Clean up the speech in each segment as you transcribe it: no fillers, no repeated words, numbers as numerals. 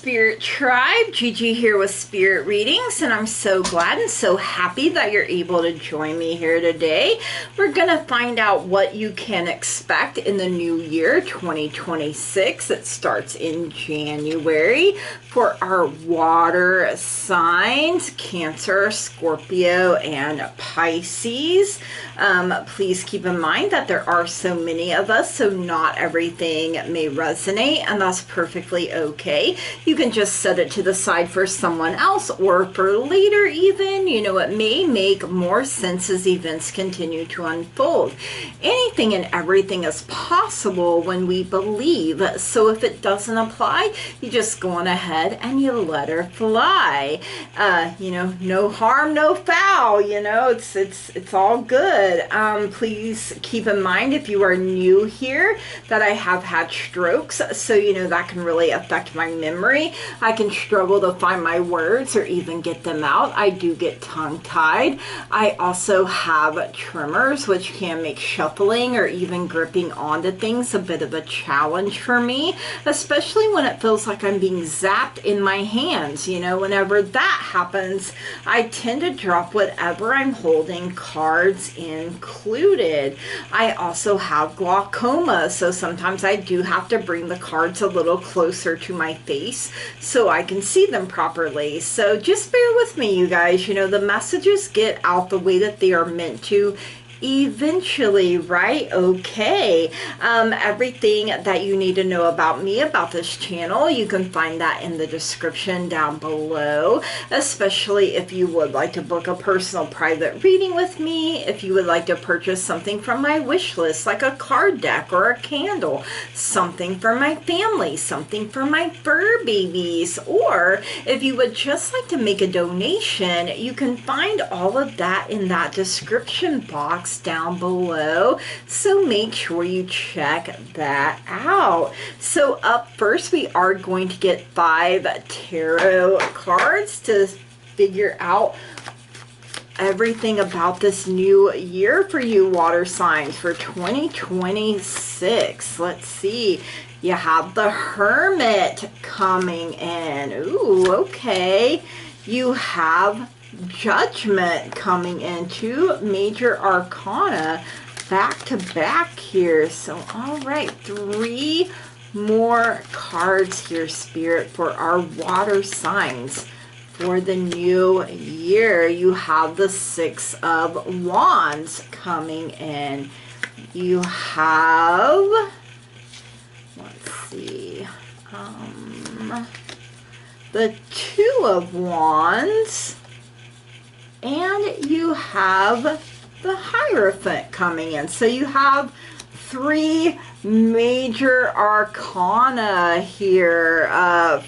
Spirit Tribe, Gigi here with Spirit Readings, and I'm so glad and so happy that you're able to join me here today. We're going to find out what you can expect in the new year 2026. It starts in January for our water signs, Cancer, Scorpio, and Pisces. Please keep in mind that there are so many of us, so not everything may resonate, and that's perfectly okay. You can just set it to the side for someone else or for later even. You know, it may make more sense as events continue to unfold. Anything and everything is possible when we believe. So if it doesn't apply, you just go on ahead and you let her fly. No harm, no foul. It's all good. Please keep in mind, if you are new here, that I have had strokes, so that can really affect my memory. I can struggle to find my words or even get them out. I do get tongue-tied. I also have tremors, which can make shuffling or even gripping onto things a bit of a challenge for me, especially when it feels like I'm being zapped in my hands. Whenever that happens, I tend to drop whatever I'm holding, cards included. I also have glaucoma, so sometimes I do have to bring the cards a little closer to my face so I can see them properly. So just bear with me, you guys. The messages get out the way that they are meant to eventually, right? Okay. Everything that you need to know about me, about this channel, you can find that in the description down below, especially if you would like to book a personal private reading with me, if you would like to purchase something from my wish list, like a card deck or a candle, something for my family, something for my fur babies, or if you would just like to make a donation, you can find all of that in that description box down below, so make sure you check that out. So up first, we are going to get 5 tarot cards to figure out everything about this new year for you water signs for 2026. Let's see. You have the Hermit coming in. Ooh, okay. You have Judgment coming in. 2 major arcana back to back here. So all right, 3 more cards here, Spirit, for our water signs for the new year. You have the 6 of Wands coming in. You have, let's see, the 2 of Wands. And you have the Hierophant coming in. So you have 3 major arcana here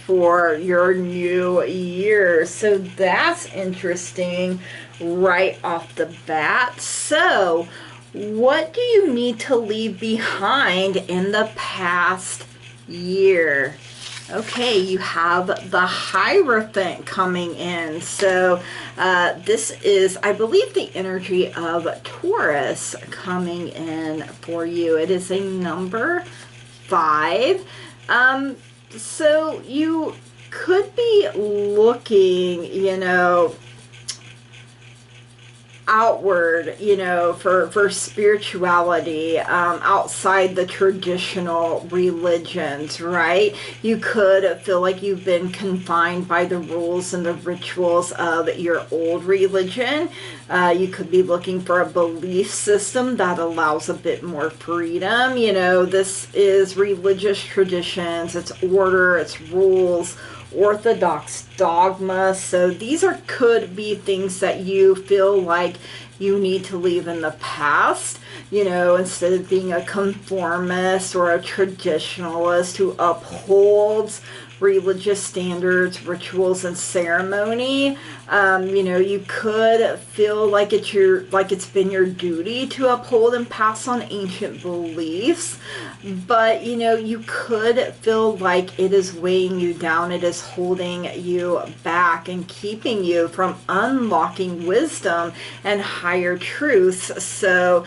for your new year. So that's interesting right off the bat. So what do you need to leave behind in the past year? Okay, you have the Hierophant coming in. So this is, I believe, the energy of Taurus coming in for you. It is a number 5. So you could be looking, outward, for spirituality, outside the traditional religions, right? You could feel like you've been confined by the rules and the rituals of your old religion. You could be looking for a belief system that allows a bit more freedom. This is religious traditions, it's order, it's rules, orthodox dogma. So these could be things that you feel like you need to leave in the past, instead of being a conformist or a traditionalist who upholds religious standards, rituals, and ceremony. You could feel like it's been your duty to uphold and pass on ancient beliefs, but you could feel like it is weighing you down, it is holding you back and keeping you from unlocking wisdom and higher truths. So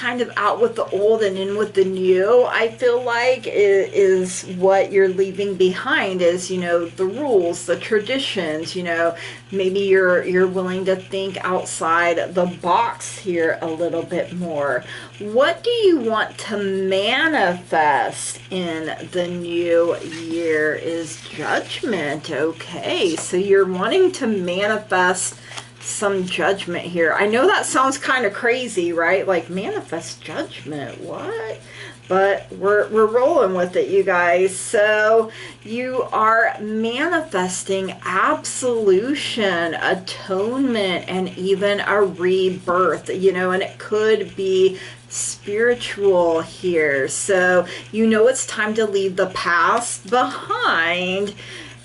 kind of out with the old and in with the new, I feel like is what you're leaving behind is, you know, the rules, the traditions, you know, maybe you're willing to think outside the box here a little bit more. What do you want to manifest in the new year is Judgment. Okay, so you're wanting to manifest some judgment here. I know that sounds kind of crazy, right? Like, manifest judgment, what? But we're rolling with it, you guys. So you are manifesting absolution, atonement, and even a rebirth, you know, and it could be spiritual here. So you know it's time to leave the past behind.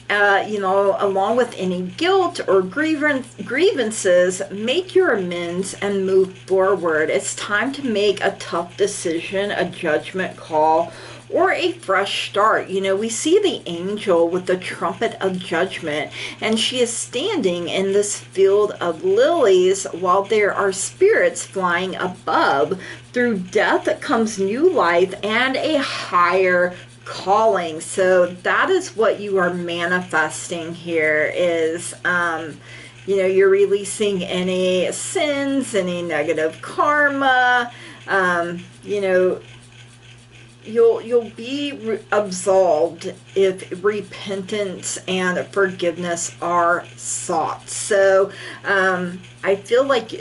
You know, along with any guilt or grievances, make your amends and move forward. It's time to make a tough decision, a judgment call, or a fresh start. You know, we see the angel with the trumpet of judgment, and she is standing in this field of lilies while there are spirits flying above. Through death comes new life and a higher calling. So that is what you are manifesting here is, you know, you're releasing any sins, any negative karma, you know, you'll be absolved if repentance and forgiveness are sought. So I feel like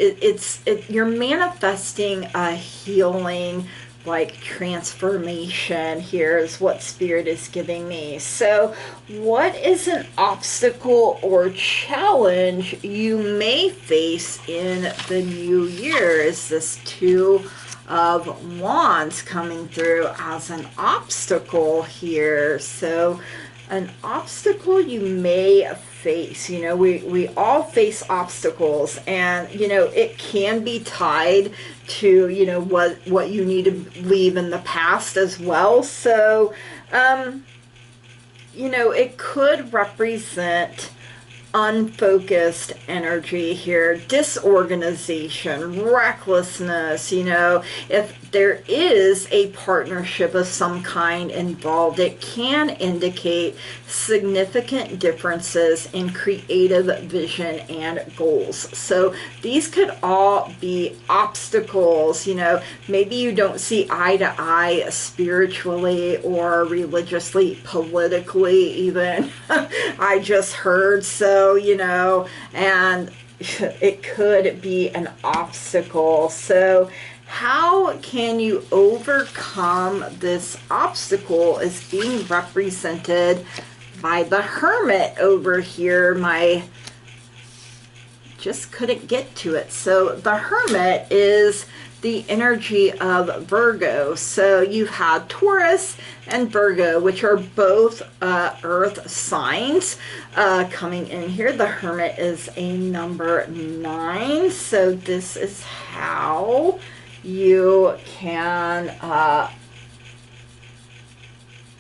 you're manifesting a healing, like transformation here is what Spirit is giving me. So what is an obstacle or challenge you may face in the new year? Is this Two of Wands coming through as an obstacle here? So an obstacle you may face, you know, we all face obstacles, and you know it can be tied to, you know, what you need to leave in the past as well. So you know, it could represent unfocused energy here, disorganization, recklessness. You know, if there is a partnership of some kind involved, it can indicate significant differences in creative vision and goals. So these could all be obstacles. You know, maybe you don't see eye to eye spiritually or religiously, politically even. I just heard. So, you know, and it could be an obstacle. So how can you overcome this obstacle is being represented by the Hermit over here. Just couldn't get to it. So the Hermit is the energy of Virgo. So you have Taurus and Virgo, which are both earth signs coming in here. The Hermit is a number 9. So this is how you can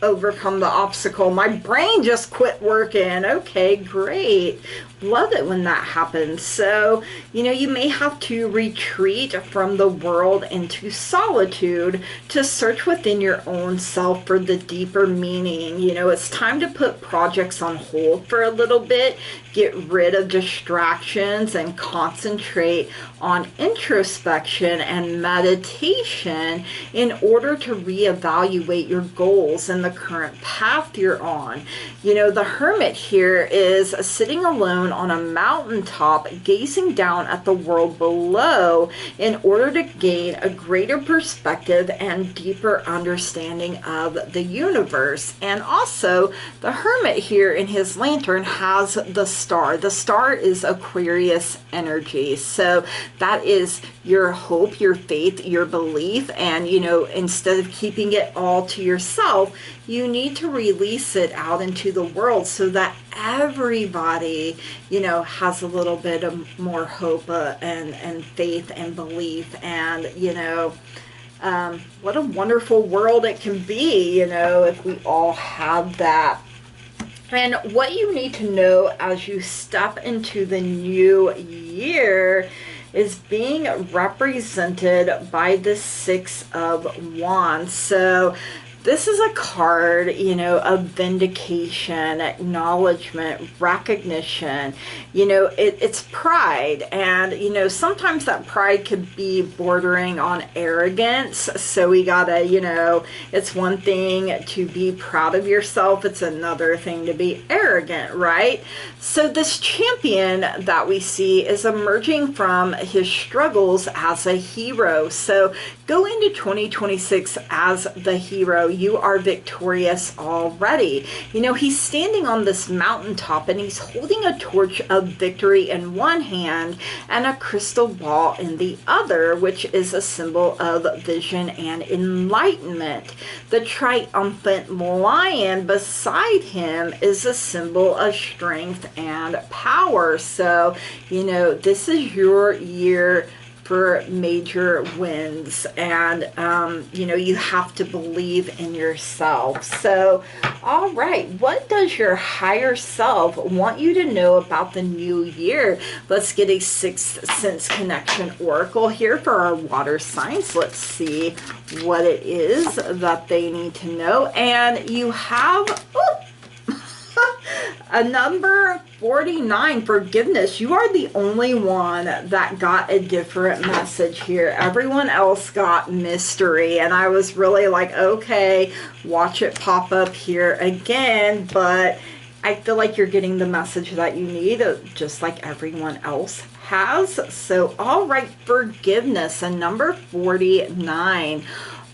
overcome the obstacle. My brain just quit working. Okay, great. Love it when that happens. So, you know, you may have to retreat from the world into solitude to search within your own self for the deeper meaning. You know, it's time to put projects on hold for a little bit, get rid of distractions, and concentrate on introspection and meditation in order to reevaluate your goals and the current path you're on. You know, the Hermit here is sitting alone on a mountaintop, gazing down at the world below in order to gain a greater perspective and deeper understanding of the universe. And also, the Hermit here in his lantern has the star. The star is Aquarius energy. So that is your hope, your faith, your belief. And, you know, instead of keeping it all to yourself, you need to release it out into the world so that everybody, you know, has a little bit of more hope and faith and belief. And, you know, what a wonderful world it can be, you know, if we all have that. And what you need to know as you step into the new year is being represented by the Six of Wands. So this is a card, you know, of vindication, acknowledgement, recognition. You know, it's pride. And, you know, sometimes that pride could be bordering on arrogance. So we gotta, you know, it's one thing to be proud of yourself. It's another thing to be arrogant, right? So this champion that we see is emerging from his struggles as a hero. So go into 2026 as the hero. You are victorious already. You know, he's standing on this mountaintop and he's holding a torch of victory in one hand and a crystal ball in the other, which is a symbol of vision and enlightenment. The triumphant lion beside him is a symbol of strength and power. So, you know, this is your year for major wins, and you know, you have to believe in yourself. So all right, what does your higher self want you to know about the new year? Let's get a sixth sense connection oracle here for our water signs. Let's see what it is that they need to know. And you have a number 49, forgiveness. You are the only one that got a different message here. Everyone else got mystery, and I was really like, okay, watch it pop up here again. But I feel like you're getting the message that you need, just like everyone else has. So all right, forgiveness, and number 49.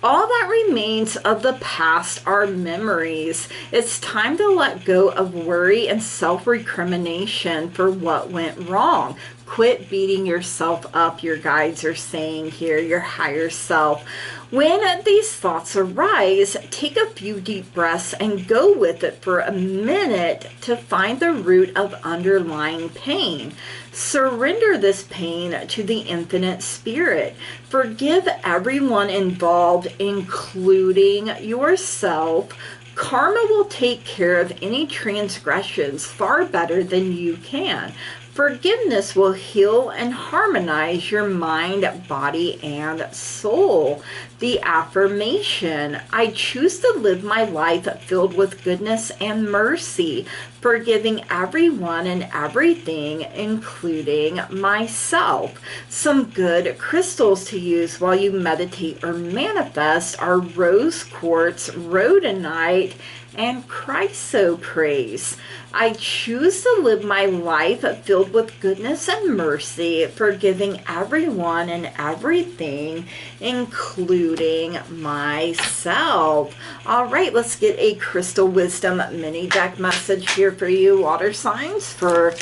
All that remains of the past are memories. It's time to let go of worry and self-recrimination for what went wrong. Quit beating yourself up, your guides are saying here, your higher self. When these thoughts arise, take a few deep breaths and go with it for a minute to find the root of underlying pain. Surrender this pain to the infinite spirit. Forgive everyone involved, including yourself. Karma will take care of any transgressions far better than you can. Forgiveness will heal and harmonize your mind, body, and soul. The affirmation: I choose to live my life filled with goodness and mercy, forgiving everyone and everything, including myself. Some good crystals to use while you meditate or manifest are rose quartz, rhodonite, and chrysoprase. I choose to live my life filled with goodness and mercy, forgiving everyone and everything, including myself. All right, let's get a Crystal Wisdom mini deck message here for you, water signs, for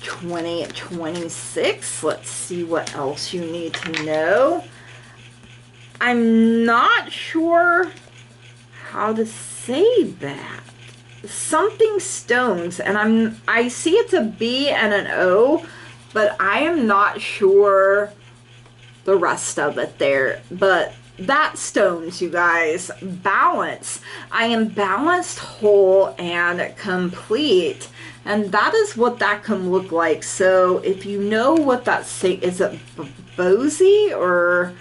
2026. Let's see what else you need to know. I'm not sure how to say that. Something stones, and I see it's a B and an O, but I am not sure the rest of it there. But that stones, you guys. Balance. I am balanced, whole, and complete. And that is what that can look like. So if you know what that say, is it Bozy or...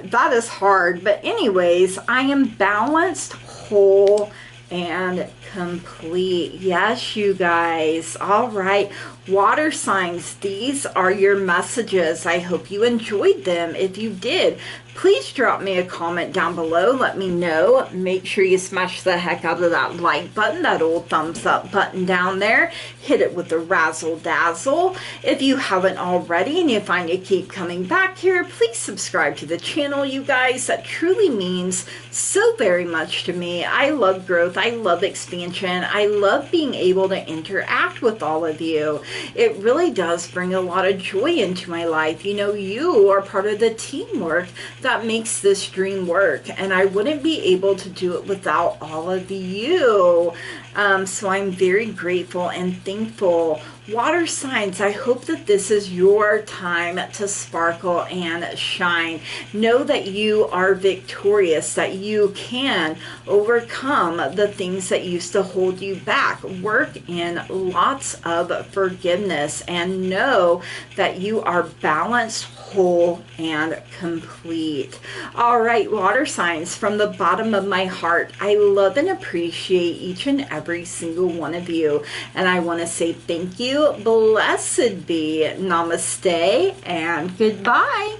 that is hard. But anyways, I am balanced, whole, and complete. Yes, you guys. All right, water signs, these are your messages. I hope you enjoyed them. If you did, please drop me a comment down below. Let me know. Make sure you smash the heck out of that like button, that old thumbs up button down there. Hit it with the razzle dazzle. If you haven't already and you find you keep coming back here, please subscribe to the channel, you guys. That truly means so very much to me. I love growth. I love expansion. I love being able to interact with all of you. It really does bring a lot of joy into my life. You know, you are part of the teamwork that makes this dream work, and I wouldn't be able to do it without all of you. So I'm very grateful and thankful Water signs, I hope that this is your time to sparkle and shine. Know that you are victorious, that you can overcome the things that used to hold you back. Work in lots of forgiveness and know that you are balanced, whole, and complete. All right, water signs, from the bottom of my heart, I love and appreciate each and every single one of you. And I want to say thank you. Blessed be. Namaste and goodbye.